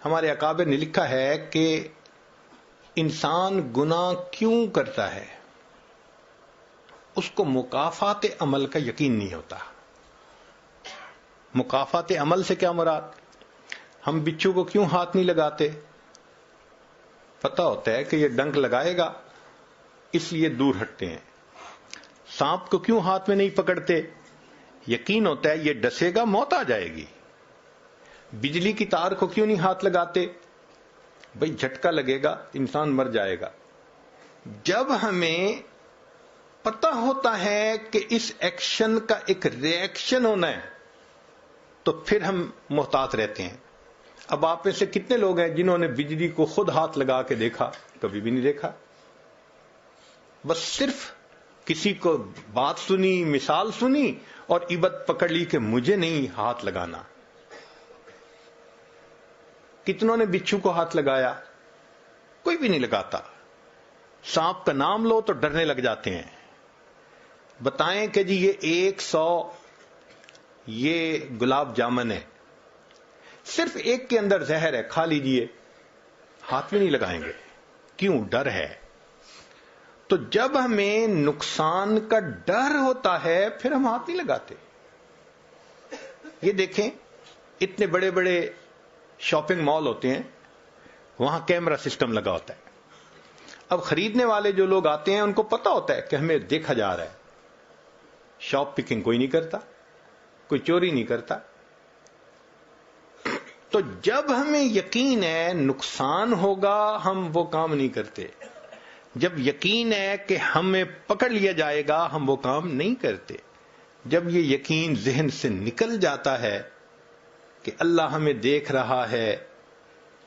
ہمارے اکابر نے لکھا ہے کہ انسان گناہ کیوں کرتا ہے؟ اس کو مکافات عمل کا یقین نہیں ہوتا. مکافات عمل سے کیا مراد؟ ہم بچھو کو کیوں ہاتھ نہیں لگاتے؟ پتہ ہوتا ہے کہ یہ ڈنک لگائے گا، اس لیے دور ہٹتے ہیں. سانپ کو کیوں ہاتھ میں نہیں پکڑتے؟ یقین ہوتا ہے یہ ڈسے گا، موت آ جائے گی. بجلی کی تار کو کیوں نہیں ہاتھ لگاتے؟ بھئی جھٹکا لگے گا، انسان مر جائے گا. جب ہمیں پتہ ہوتا ہے کہ اس ایکشن کا ایک ریئیکشن ہونا ہے تو پھر ہم محتاط رہتے ہیں. اب آپ میں سے کتنے لوگ ہیں جنہوں نے بجلی کو خود ہاتھ لگا کے دیکھا؟ کبھی بھی نہیں دیکھا. بس صرف کسی کو بات سنی، مثال سنی اور عبادت پکڑ لی کہ مجھے نہیں ہاتھ لگانا. کتنوں نے بچھو کو ہاتھ لگایا؟ کوئی بھی نہیں لگاتا. سانپ کا نام لو تو ڈرنے لگ جاتے ہیں. بتائیں کہ جی یہ 100 یہ گلاب جامن ہے، صرف ایک کے اندر زہر ہے، کھا لیجئے، ہاتھ میں نہیں لگائیں گے. کیوں؟ ڈر ہے. تو جب ہمیں نقصان کا ڈر ہوتا ہے پھر ہم ہاتھ نہیں لگاتے. یہ دیکھیں اتنے بڑے بڑے شاپنگ مال ہوتے ہیں، وہاں کیمرہ سسٹم لگا ہوتا ہے. اب خریدنے والے جو لوگ آتے ہیں ان کو پتا ہوتا ہے کہ ہمیں دیکھا جا رہا ہے. شاپ پکنگ کوئی نہیں کرتا، کوئی چوری نہیں کرتا. تو جب ہمیں یقین ہے نقصان ہوگا ہم وہ کام نہیں کرتے. جب یقین ہے کہ ہمیں پکڑ لیا جائے گا ہم وہ کام نہیں کرتے. جب یہ یقین ذہن سے نکل جاتا ہے کہ اللہ ہمیں دیکھ رہا ہے،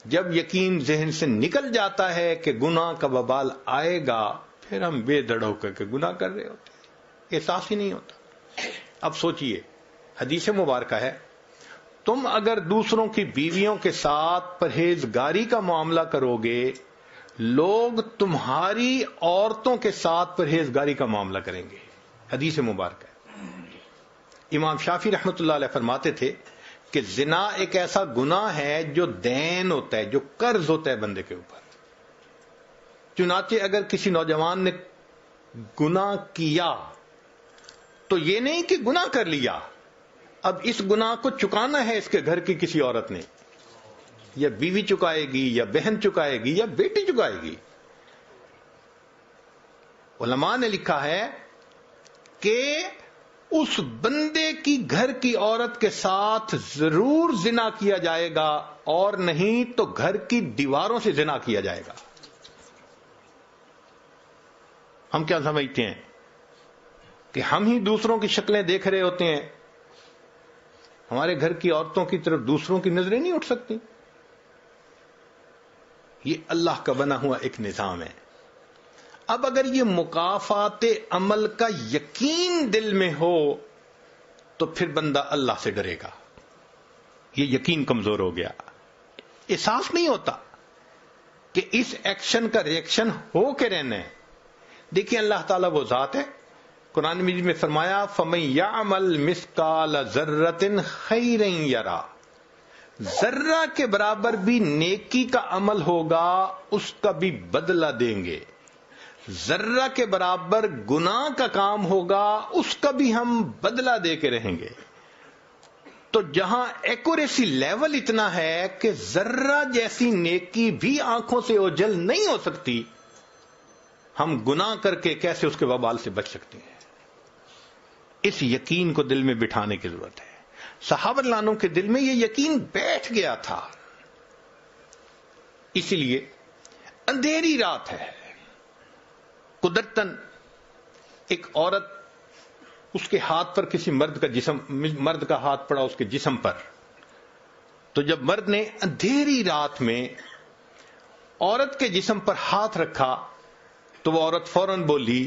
جب یقین ذہن سے نکل جاتا ہے کہ گناہ کا وبال آئے گا، پھر ہم بے دڑ ہو کر کے گناہ کر رہے ہوتے ہیں، احساس ہی نہیں ہوتا. اب سوچئے، حدیث مبارکہ ہے تم اگر دوسروں کی بیویوں کے ساتھ پرہیزگاری کا معاملہ کرو گے، لوگ تمہاری عورتوں کے ساتھ پرہیزگاری کا معاملہ کریں گے. حدیث مبارکہ ہے. امام شافعی رحمۃ اللہ علیہ فرماتے تھے کہ زنا ایک ایسا گناہ ہے جو دین ہوتا ہے، جو قرض ہوتا ہے بندے کے اوپر. چنانچہ اگر کسی نوجوان نے گناہ کیا تو یہ نہیں کہ گناہ کر لیا، اب اس گناہ کو چکانا ہے اس کے گھر کی کسی عورت نے، یا بیوی چکائے گی یا بہن چکائے گی یا بیٹی چکائے گی. علماء نے لکھا ہے کہ اس بندے کی گھر کی عورت کے ساتھ ضرور زنا کیا جائے گا، اور نہیں تو گھر کی دیواروں سے زنا کیا جائے گا. ہم کیا سمجھتے ہیں کہ ہم ہی دوسروں کی شکلیں دیکھ رہے ہوتے ہیں، ہمارے گھر کی عورتوں کی طرف دوسروں کی نظریں نہیں اٹھ سکتی. یہ اللہ کا بنا ہوا ایک نظام ہے. اب اگر یہ مکافات عمل کا یقین دل میں ہو تو پھر بندہ اللہ سے ڈرے گا. یہ یقین کمزور ہو گیا، احساس نہیں ہوتا کہ اس ایکشن کا ریئیکشن ہو کے رہنا ہے. دیکھیں اللہ تعالیٰ وہ ذات ہے، قرآن مجید میں فرمایا فَمَن يَعْمَلْ مِثْقَالَ ذَرَّةٍ خَيْرًا يَرَى، ذرہ کے برابر بھی نیکی کا عمل ہوگا اس کا بھی بدلہ دیں گے. ذرہ کے برابر گناہ کا کام ہوگا اس کا بھی ہم بدلہ دے کے رہیں گے. تو جہاں ایکوریسی لیول اتنا ہے کہ ذرہ جیسی نیکی بھی آنکھوں سے اوجھل نہیں ہو سکتی، ہم گناہ کر کے کیسے اس کے وبال سے بچ سکتے ہیں؟ اس یقین کو دل میں بٹھانے کی ضرورت ہے. صحابہ رضی اللہ عنہم کے دل میں یہ یقین بیٹھ گیا تھا. اسی لیے اندھیری رات ہے، قدرتاً ایک عورت، اس کے ہاتھ پر کسی مرد کا ہاتھ پڑا اس کے جسم پر، تو جب مرد نے اندھیری رات میں عورت کے جسم پر ہاتھ رکھا تو وہ عورت فوراً بولی،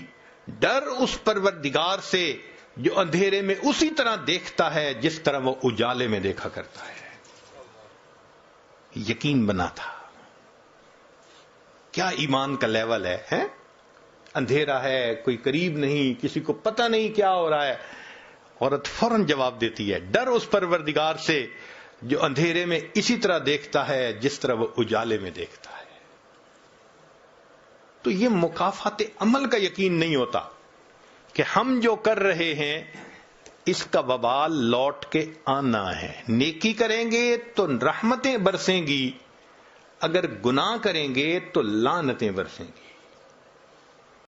ڈر اس پروردگار سے جو اندھیرے میں اسی طرح دیکھتا ہے جس طرح وہ اجالے میں دیکھا کرتا ہے. یقین بنا تھا. کیا ایمان کا لیول ہے؟ اندھیرا ہے، کوئی قریب نہیں، کسی کو پتہ نہیں کیا ہو رہا ہے، عورت فوراً جواب دیتی ہے، ڈر اس پروردگار سے جو اندھیرے میں اسی طرح دیکھتا ہے جس طرح وہ اجالے میں دیکھتا ہے. تو یہ مکافات عمل کا یقین نہیں ہوتا کہ ہم جو کر رہے ہیں اس کا وبال لوٹ کے آنا ہے. نیکی کریں گے تو رحمتیں برسیں گی، اگر گناہ کریں گے تو لعنتیں برسیں گی.